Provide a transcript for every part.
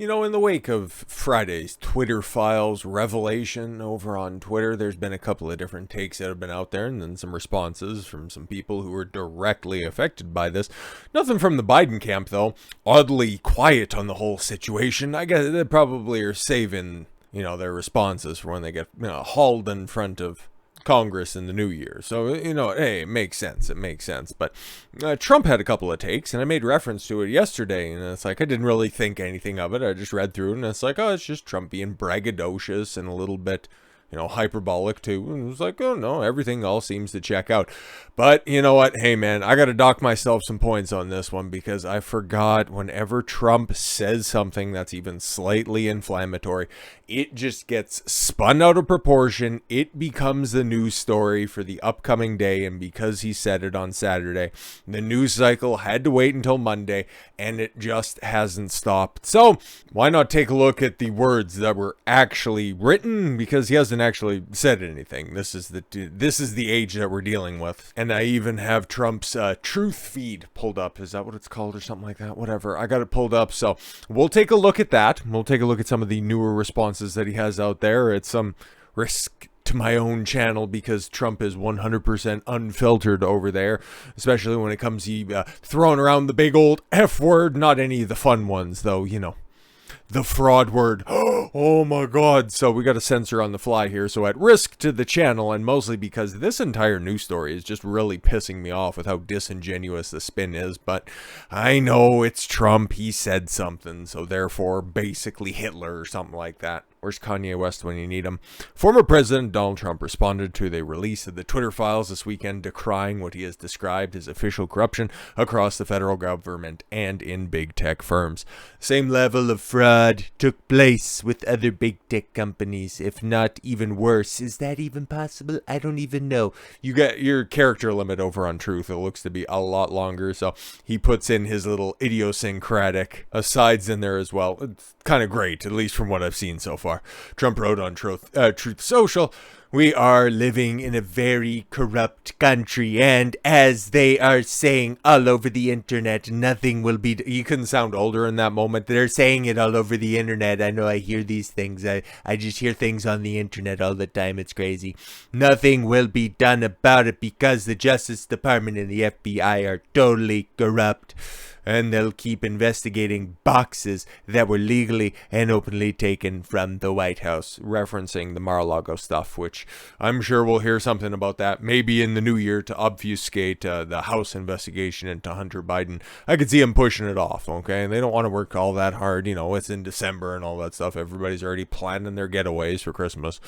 You know, in the wake of Friday's Twitter files revelation over on Twitter, there's been a couple of different takes that have been out there and then some responses from some people who were directly affected by this. Nothing from the Biden camp, though. Oddly quiet on the whole situation. I guess they probably are saving, their responses for when they get, hauled in front of Congress in the new year. So, hey, it makes sense. It makes sense. But Trump had a couple of takes, and I made reference to it yesterday. And it's like, I didn't really think anything of it. I just read through it, and it's like, oh, it's just Trump being braggadocious and a little bit, hyperbolic too. And it was like, oh, no, everything all seems to check out. But you know what? Hey, man, I got to dock myself some points on this one because I forgot whenever Trump says something that's even slightly inflammatory, it just gets spun out of proportion. It becomes the news story for the upcoming day. And because he said it on Saturday, the news cycle had to wait until Monday, and it just hasn't stopped. So why not take a look at the words that were actually written? Because he hasn't actually said anything. This is the age that we're dealing with. And I even have Trump's truth feed pulled up. Is that what it's called or something like that? Whatever. I got it pulled up. So we'll take a look at that. We'll take a look at some of the newer responses that he has out there. It's some risk to my own channel because Trump is 100% unfiltered over there, especially when it comes to throwing around the big old F word. Not any of the fun ones, though, the fraud word. Oh my God. So we got to censor on the fly here. So at risk to the channel, and mostly because this entire news story is just really pissing me off with how disingenuous the spin is. But I know it's Trump. He said something. So therefore, basically Hitler or something like that. Where's Kanye West when you need him? Former President Donald Trump responded to the release of the Twitter files this weekend, decrying what he has described as official corruption across the federal government and in big tech firms. Same level of fraud took place with other big tech companies, if not even worse. Is that even possible? I don't even know. You got your character limit over on Truth. It looks to be a lot longer, so he puts in his little idiosyncratic asides in there as well. It's kind of great, at least from what I've seen so far. Trump wrote on Truth Social, "We are living in a very corrupt country, and as they are saying all over the internet, nothing will be..." You couldn't sound older in that moment. They're saying it all over the internet. I know, I hear these things. I just hear things on the internet all the time. It's crazy. "Nothing will be done about it because the Justice Department and the FBI are totally corrupt. And they'll keep investigating boxes that were legally and openly taken from the White House," referencing the Mar-a-Lago stuff, which I'm sure we'll hear something about that maybe in the new year to obfuscate the House investigation into Hunter Biden. I could see him pushing it off, okay? They don't want to work all that hard. It's in December and all that stuff. Everybody's already planning their getaways for Christmas.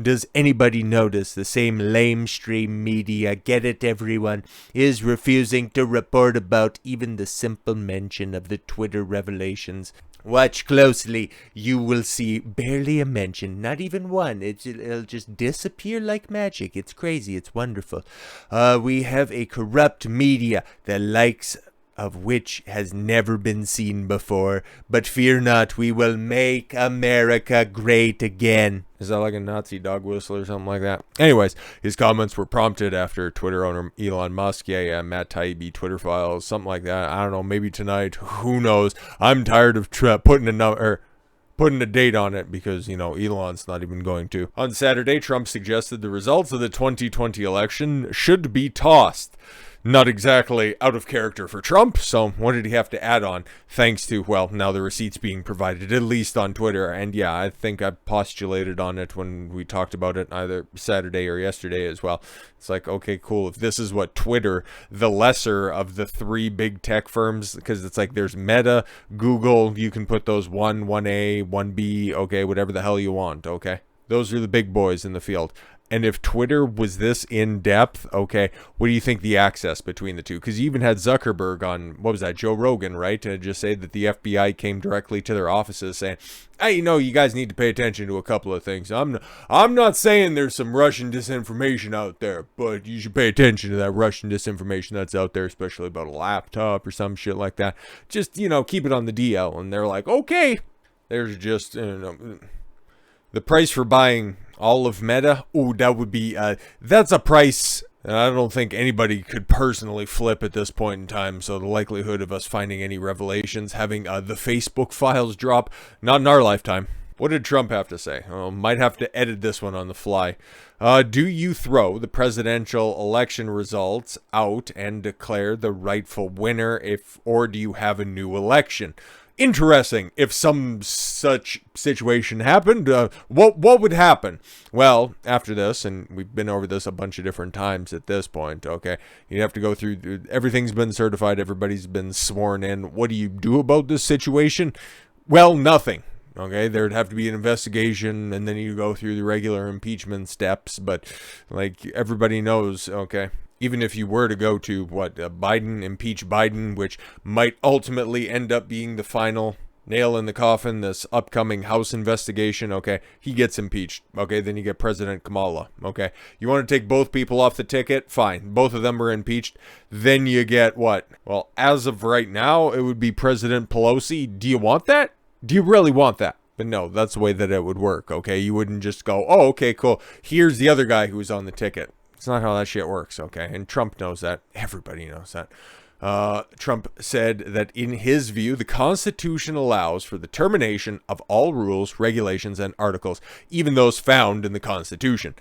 Does anybody notice the same lamestream media, get it everyone, is refusing to report about even the simple mention of the Twitter revelations? Watch closely. You will see barely a mention, not even one. It'll just disappear like magic. It's crazy. It's wonderful. We have a corrupt media, the likes of which has never been seen before. But fear not, we will make America great again. Is that like a Nazi dog whistle or something like that? Anyways, his comments were prompted after Twitter owner Elon Musk, Matt Taibbi Twitter files, something like that. I don't know, maybe tonight. Who knows? I'm tired of putting a date on it because, Elon's not even going to. On Saturday, Trump suggested the results of the 2020 election should be tossed. Not exactly out of character for Trump, so what did he have to add on? Thanks to, now the receipts being provided, at least on Twitter. And yeah, I think I postulated on it when we talked about it either Saturday or yesterday as well. It's like, okay, cool. If this is what Twitter, the lesser of the three big tech firms, because it's like there's Meta, Google, you can put those 1A, 1B, okay, whatever the hell you want, okay? Those are the big boys in the field. And if Twitter was this in-depth, okay, what do you think the access between the two? Because you even had Zuckerberg on, what was that, Joe Rogan, right? To just say that the FBI came directly to their offices saying, hey, you guys need to pay attention to a couple of things. I'm not saying there's some Russian disinformation out there, but you should pay attention to that Russian disinformation that's out there, especially about a laptop or some shit like that. Just, keep it on the DL. And they're like, okay, there's just, the price for buying All of Meta? Ooh, that would be, that's a price I don't think anybody could personally flip at this point in time, so the likelihood of us finding any revelations, having the Facebook files drop, not in our lifetime. What did Trump have to say? Oh, might have to edit this one on the fly. Do you throw the presidential election results out and declare the rightful winner, or do you have a new election? Interesting. If some such situation happened, what would happen? Well, after this, and we've been over this a bunch of different times at this point, okay, you have to go through, everything's been certified, everybody's been sworn in. What do you do about this situation? Well, nothing. Okay, there'd have to be an investigation, and then you go through the regular impeachment steps, but like everybody knows, okay, even if you were to go to, Biden, impeach Biden, which might ultimately end up being the final nail in the coffin, this upcoming House investigation, okay, he gets impeached, okay, then you get President Kamala, okay, you want to take both people off the ticket, fine, both of them are impeached, then you get what? Well, as of right now, it would be President Pelosi. Do you want that? Do you really want that? But no, that's the way that it would work, okay, you wouldn't just go, oh, okay, cool, here's the other guy who's on the ticket. It's not how that shit works, okay? And Trump knows that. Everybody knows that. Trump said that in his view, the Constitution allows for the termination of all rules, regulations, and articles, even those found in the Constitution.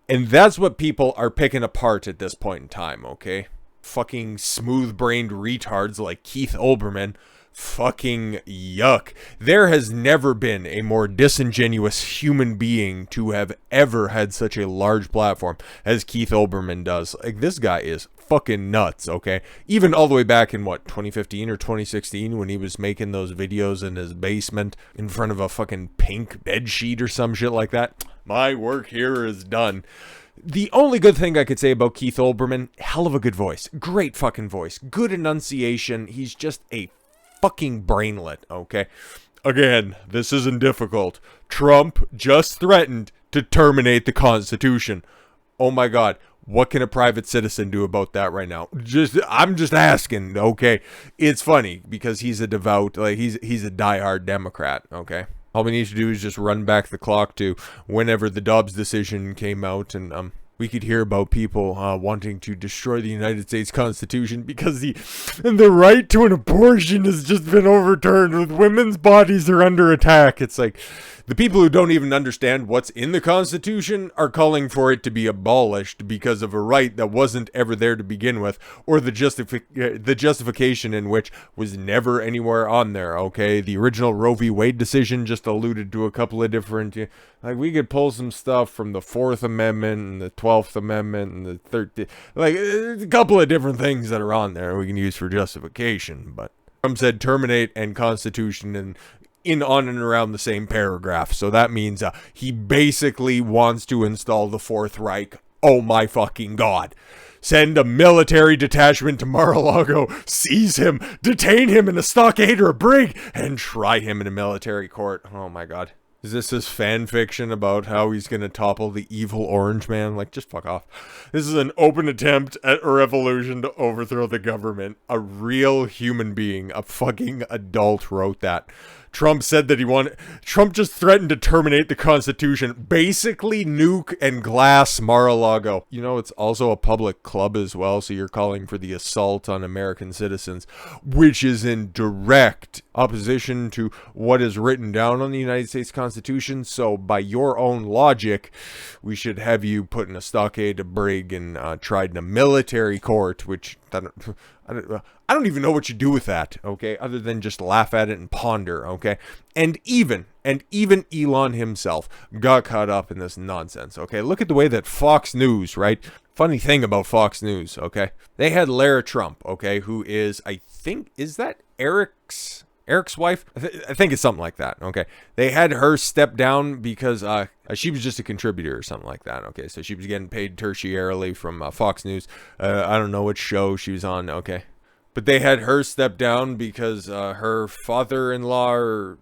And that's what people are picking apart at this point in time, okay? Fucking smooth-brained retards like Keith Olbermann. Fucking yuck. There has never been a more disingenuous human being to have ever had such a large platform as Keith Olbermann does. Like, this guy is fucking nuts, okay? Even all the way back in, 2015 or 2016 when he was making those videos in his basement in front of a fucking pink bed sheet or some shit like that. My work here is done. The only good thing I could say about Keith Olbermann, hell of a good voice. Great fucking voice. Good enunciation. He's just a fucking brainlet, okay? Again, this isn't difficult. Trump just threatened to terminate the Constitution. Oh my god, what can a private citizen do about that right now? I'm just asking, okay? It's funny because he's a devout, he's a diehard Democrat, okay? All we need to do is just run back the clock to whenever the Dobbs decision came out, and we could hear about people wanting to destroy the United States Constitution because the right to an abortion has just been overturned. With women's bodies are under attack. It's like the people who don't even understand what's in the Constitution are calling for it to be abolished because of a right that wasn't ever there to begin with, or the justification in which was never anywhere on there, okay? The original Roe v. Wade decision just alluded to a couple of different, like, we could pull some stuff from the 4th Amendment and the 12th Amendment and the 13th, like, a couple of different things that are on there we can use for justification, but Trump said terminate and Constitution and on and around the same paragraph. So that means he basically wants to install the Fourth Reich. Oh my fucking god. Send a military detachment to Mar-a-Lago, seize him, detain him in a stockade or a brig, and try him in a military court. Oh my god. Is this his fan fiction about how he's going to topple the evil orange man? Like, just fuck off. This is an open attempt at a revolution to overthrow the government. A real human being, a fucking adult wrote that. Trump said that Trump just threatened to terminate the Constitution, basically nuke and glass Mar-a-Lago. You know, it's also a public club as well, so you're calling for the assault on American citizens, which is in direct opposition to what is written down on the United States Constitution. So by your own logic, we should have you put in a stockade, a brig, and tried in a military court, which I don't even know what you do with that, okay, other than just laugh at it and ponder, okay? And even Elon himself got caught up in this nonsense, okay? Look at the way that Fox News, right? Funny thing about Fox News, okay? They had Lara Trump, okay, who is, I think, is that Eric's wife? I think it's something like that, okay? They had her step down because she was just a contributor or something like that, okay? So she was getting paid tertiarily from Fox News. I don't know which show she was on, okay? But they had her step down because her father-in-law, or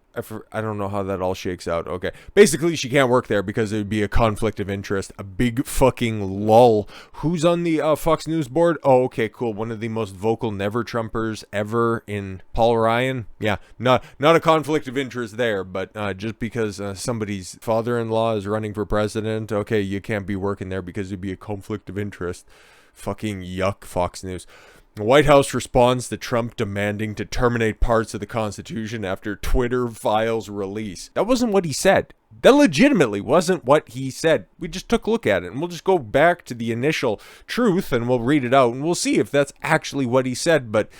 I don't know how that all shakes out. Okay. Basically, she can't work there because it would be a conflict of interest. A big fucking lull. Who's on the Fox News board? Oh, okay, cool. One of the most vocal never-Trumpers ever in Paul Ryan. Yeah, not a conflict of interest there, but just because somebody's father-in-law is running for president, okay, you can't be working there because it'd be a conflict of interest. Fucking yuck, Fox News. The White House responds to Trump demanding to terminate parts of the Constitution after Twitter files release. That wasn't what he said. That legitimately wasn't what he said. We just took a look at it, and we'll just go back to the initial truth, and we'll read it out, and we'll see if that's actually what he said. But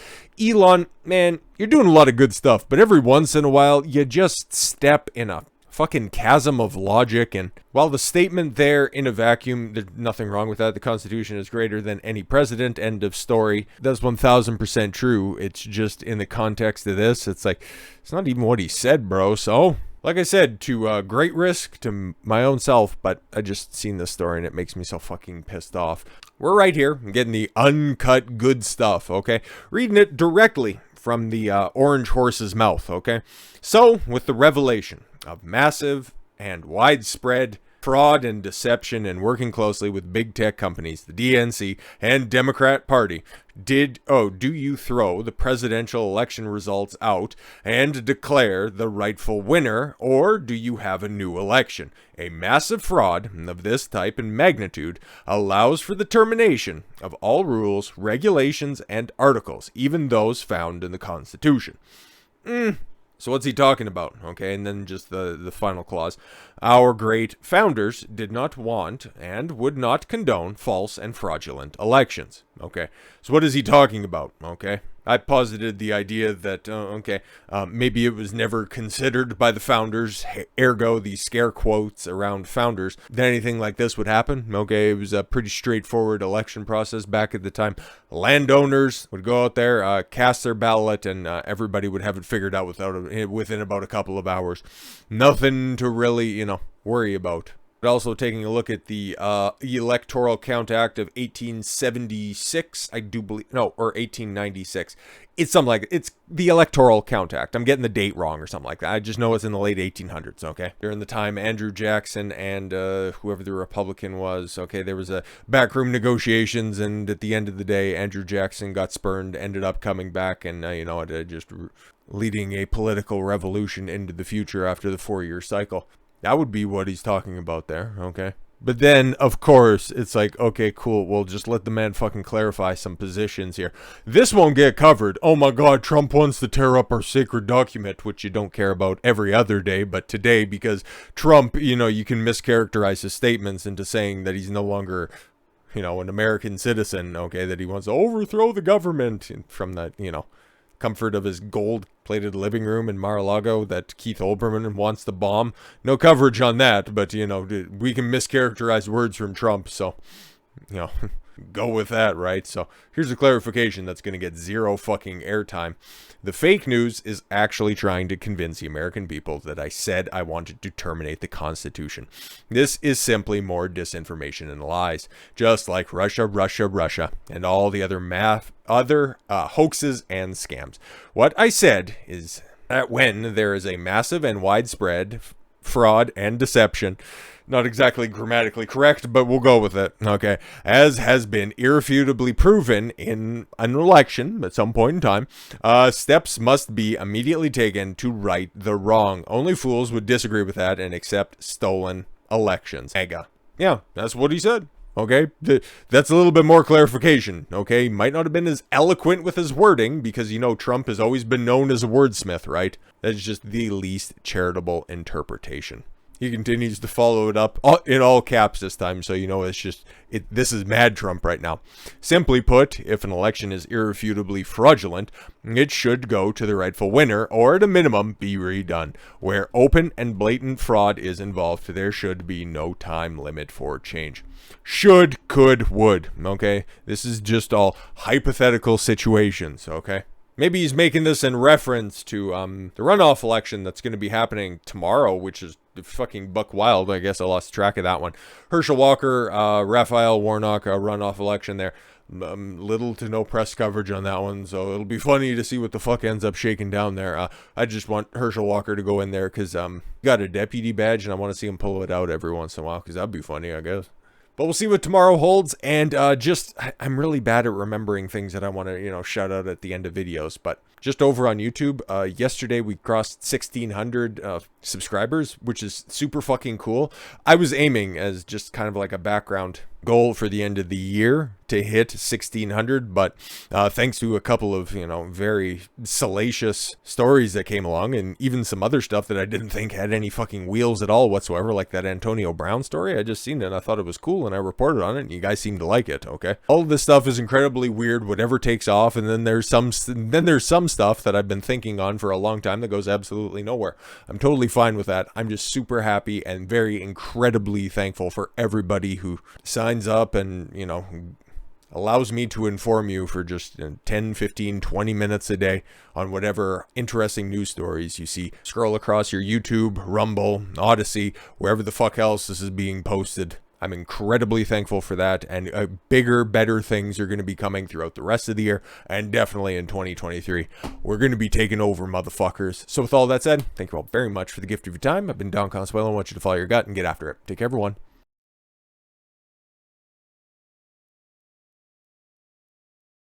Elon, man, you're doing a lot of good stuff, but every once in a while, you just step in a fucking chasm of logic. And while the statement there in a vacuum, there's nothing wrong with that. The Constitution is greater than any president, end of story. That's 1000% true. It's just in the context of this, it's like, it's not even what he said, bro. So, like I said, to great risk to my own self, but I just seen this story and it makes me so fucking pissed off. We're right here getting the uncut good stuff, okay? Reading it directly from the orange horse's mouth, okay? So, with the revelation of massive and widespread fraud and deception and working closely with big tech companies, the DNC and Democrat Party, do you throw the presidential election results out and declare the rightful winner, or do you have a new election? A massive fraud of this type and magnitude allows for the termination of all rules, regulations, and articles, even those found in the Constitution. So what's he talking about? Okay, and then just the final clause. Our great founders did not want and would not condone false and fraudulent elections. Okay, so what is he talking about? Okay, I posited the idea that, maybe it was never considered by the founders, ergo the scare quotes around founders, that anything like this would happen. Okay, it was a pretty straightforward election process back at the time. Landowners would go out there, cast their ballot, and everybody would have it figured out within about a couple of hours. Nothing to really, worry about. But also taking a look at the Electoral Count Act of 1876, I do believe, or 1896. It's something like, it's the Electoral Count Act. I'm getting the date wrong or something like that. I just know it's in the late 1800s, okay? During the time Andrew Jackson and whoever the Republican was, okay, there was a backroom negotiations, and at the end of the day, Andrew Jackson got spurned, ended up coming back, and, just leading a political revolution into the future after the 4-year cycle. That would be what he's talking about there, okay? But then, of course, it's like, okay, cool, we'll just let the man fucking clarify some positions here. This won't get covered. Oh my god, Trump wants to tear up our sacred document, which you don't care about every other day, but today, because Trump, you can mischaracterize his statements into saying that he's no longer, an American citizen, okay, that he wants to overthrow the government from that, comfort of his gold-plated living room in Mar-a-Lago that Keith Olbermann wants to bomb. No coverage on that, but, we can mischaracterize words from Trump, so, go with that, right? So, here's a clarification that's going to get zero fucking airtime. The fake news is actually trying to convince the American people that I said I wanted to terminate the Constitution. This is simply more disinformation and lies, just like Russia, and all the other hoaxes and scams. What I said is that when there is a massive and widespread fraud and deception, not exactly grammatically correct, but we'll go with it, okay, as has been irrefutably proven in an election at some point in time, steps must be immediately taken to right the wrong. Only fools would disagree with that and accept stolen elections. Mega. Yeah, that's what he said. Okay, that's a little bit more clarification, okay? Might not have been as eloquent with his wording, because, Trump has always been known as a wordsmith, right? That's just the least charitable interpretation. He continues to follow it up in all caps this time, so it's just, this is mad Trump right now. Simply put, if an election is irrefutably fraudulent, it should go to the rightful winner, or at a minimum, be redone. Where open and blatant fraud is involved, there should be no time limit for change. Should, could, would, okay? This is just all hypothetical situations, okay? Maybe he's making this in reference to the runoff election that's going to be happening tomorrow, which is fucking buck wild. I guess I lost track of that one. Herschel Walker, Raphael Warnock, runoff election there. Little to no press coverage on that one, so it'll be funny to see what the fuck ends up shaking down there. I just want Herschel Walker to go in there because got a deputy badge and I want to see him pull it out every once in a while because that'd be funny, I guess. But we'll see what tomorrow holds, and I'm really bad at remembering things that I want to, shout out at the end of videos. But just over on YouTube, yesterday we crossed 1,600 subscribers, which is super fucking cool. I was aiming as just kind of like a background goal for the end of the year to hit 1,600, but thanks to a couple of, very salacious stories that came along, and even some other stuff that I didn't think had any fucking wheels at all whatsoever, like that Antonio Brown story. I just seen it and I thought it was cool and I reported on it, and you guys seem to like it. Okay, all of this stuff is incredibly weird, whatever takes off, and then there's some stuff that I've been thinking on for a long time that goes absolutely nowhere. I'm totally fine with that. I'm just super happy and very incredibly thankful for everybody who signs up and allows me to inform you for just 10, 15, 20 minutes a day on whatever interesting news stories you see. Scroll across your YouTube, Rumble, Odyssey, wherever the fuck else this is being posted. I'm incredibly thankful for that, and bigger, better things are going to be coming throughout the rest of the year, and definitely in 2023. We're going to be taking over, motherfuckers. So with all that said, thank you all very much for the gift of your time. I've been Don Consuelo. I want you to follow your gut and get after it. Take care, everyone.